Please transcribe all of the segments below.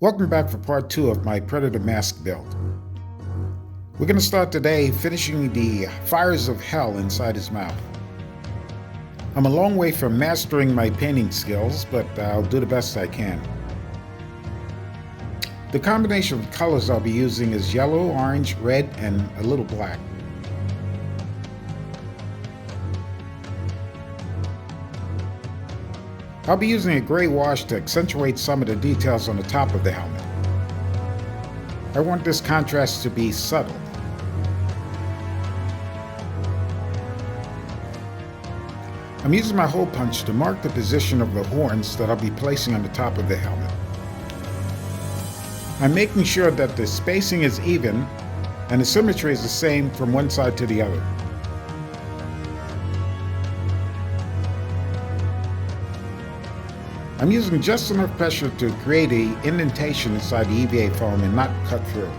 Welcome back for part 2 of my Predator mask build. We're going to start today finishing the fires of hell inside his mouth. I'm a long way from mastering my painting skills, but I'll do the best I can. The combination of colors I'll be using is yellow, orange, red, and a little black. I'll be using a gray wash to accentuate some of the details on the top of the helmet. I want this contrast to be subtle. I'm using my hole punch to mark the position of the horns that I'll be placing on the top of the helmet. I'm making sure that the spacing is even and the symmetry is the same from one side to the other. I'm using just enough pressure to create an indentation inside the EVA foam and not cut through.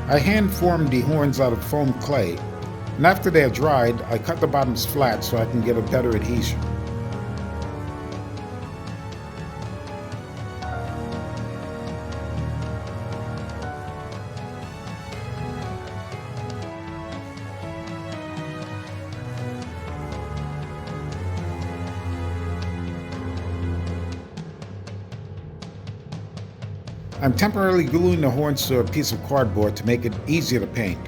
I hand formed the horns out of foam clay, and after they are dried, I cut the bottoms flat so I can get a better adhesion. I'm temporarily gluing the horns to a piece of cardboard to make it easier to paint.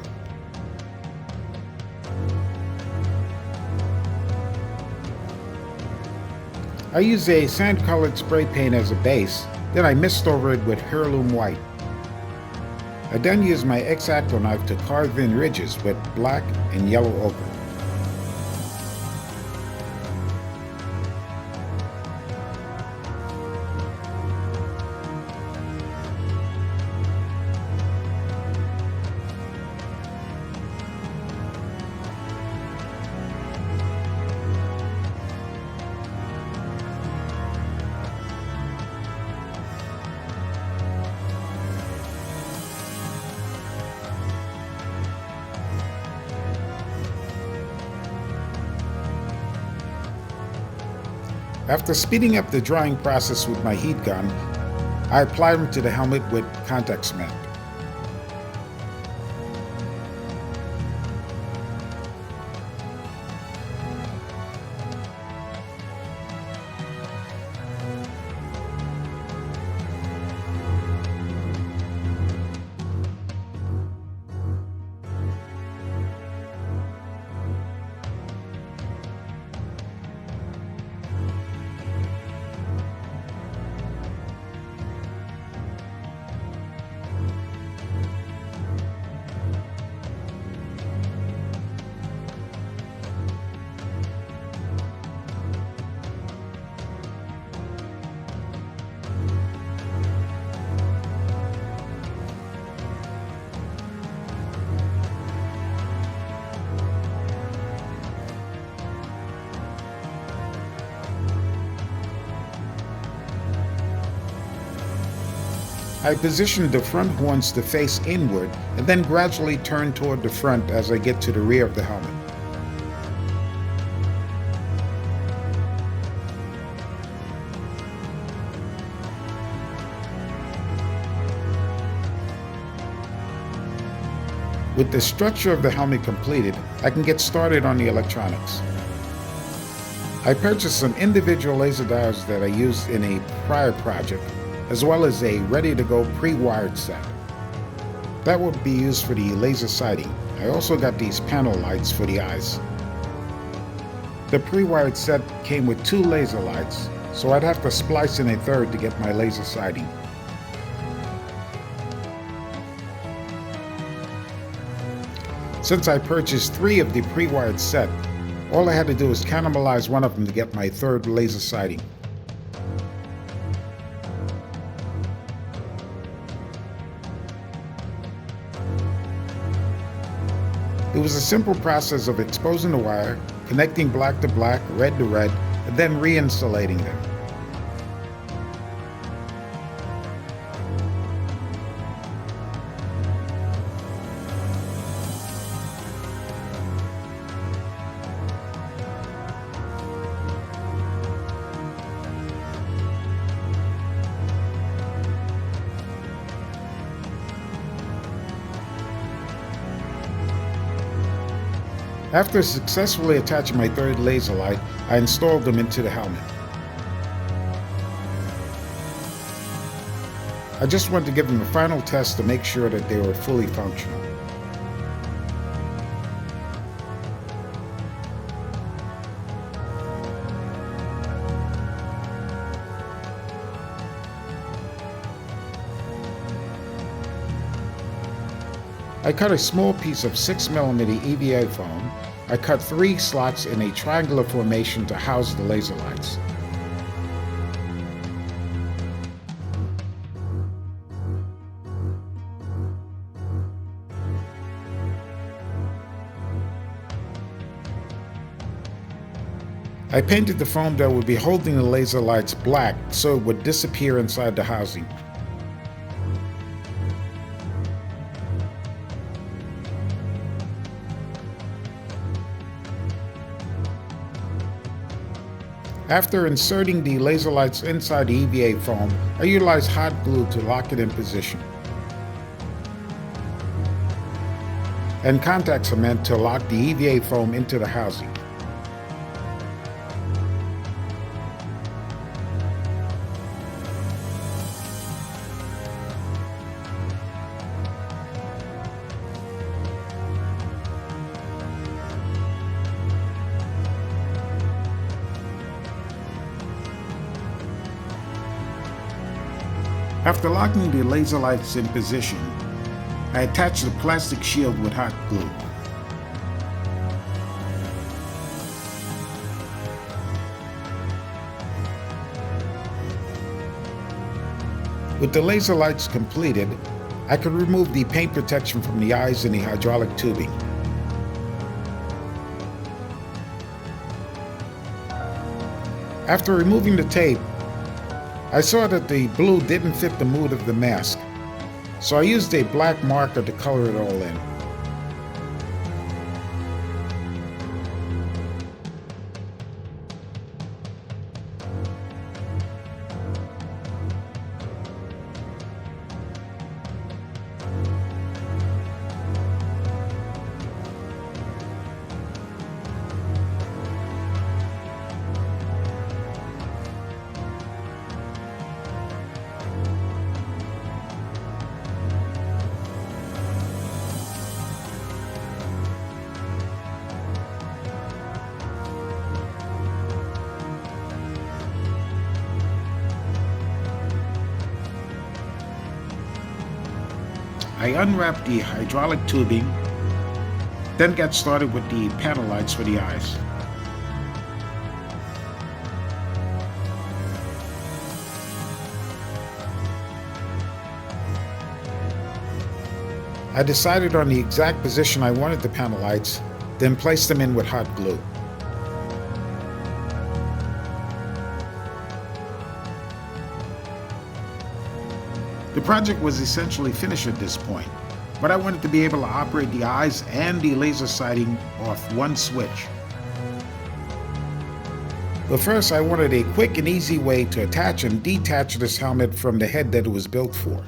I use a sand-colored spray paint as a base, then I mist over it with heirloom white. I then use my X-Acto knife to carve in ridges with black and yellow ochre. After speeding up the drying process with my heat gun, I apply them to the helmet with contact cement. I position the front horns to face inward and then gradually turn toward the front as I get to the rear of the helmet. With the structure of the helmet completed, I can get started on the electronics. I purchased some individual laser diodes that I used in a prior project, as well as a ready-to-go pre-wired set. That would be used for the laser sighting. I also got these panel lights for the eyes. The pre-wired set came with 2 laser lights, so I'd have to splice in a third to get my laser sighting. Since I purchased 3 of the pre-wired set, all I had to do was cannibalize one of them to get my third laser sighting. It was a simple process of exposing the wire, connecting black to black, red to red, and then reinsulating them. After successfully attaching my third laser light, I installed them into the helmet. I just wanted to give them a final test to make sure that they were fully functional. I cut a small piece of 6mm EVA foam. I cut 3 slots in a triangular formation to house the laser lights. I painted the foam that would be holding the laser lights black so it would disappear inside the housing. After inserting the laser lights inside the EVA foam, I utilized hot glue to lock it in position, and contact cement to lock the EVA foam into the housing. After locking the laser lights in position, I attached the plastic shield with hot glue. With the laser lights completed, I could remove the paint protection from the eyes and the hydraulic tubing. After removing the tape, I saw that the blue didn't fit the mood of the mask, so I used a black marker to color it all in. I unwrapped the hydraulic tubing, then got started with the panel lights for the eyes. I decided on the exact position I wanted the panel lights, then placed them in with hot glue. The project was essentially finished at this point, but I wanted to be able to operate the eyes and the laser sighting off one switch. But first, I wanted a quick and easy way to attach and detach this helmet from the head that it was built for.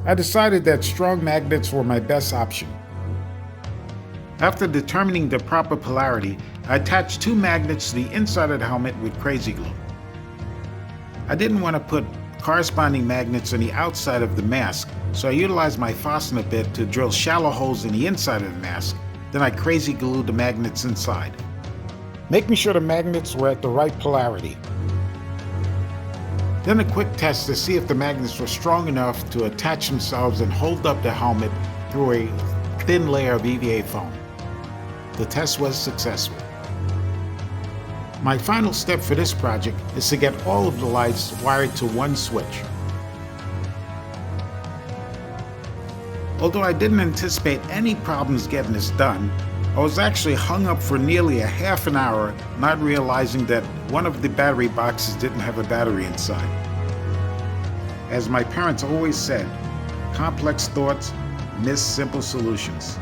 I decided that strong magnets were my best option. After determining the proper polarity, I attached 2 magnets to the inside of the helmet with crazy glue. I didn't want to put corresponding magnets on the outside of the mask, so I utilized my Forstner bit to drill shallow holes in the inside of the mask. Then I crazy glued the magnets inside, making sure the magnets were at the right polarity. Then a quick test to see if the magnets were strong enough to attach themselves and hold up the helmet through a thin layer of EVA foam. The test was successful. My final step for this project is to get all of the lights wired to one switch. Although I didn't anticipate any problems getting this done, I was actually hung up for nearly a half an hour, not realizing that one of the battery boxes didn't have a battery inside. As my parents always said, complex thoughts miss simple solutions.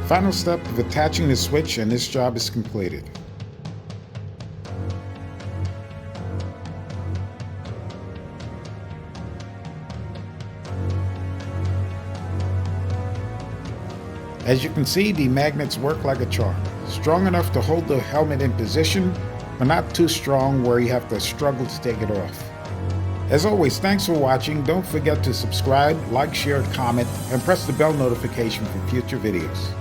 Final step of attaching the switch and this job is completed. As you can see, the magnets work like a charm. Strong enough to hold the helmet in position, but not too strong where you have to struggle to take it off. As always, thanks for watching. Don't forget to subscribe, like, share, comment, and press the bell notification for future videos.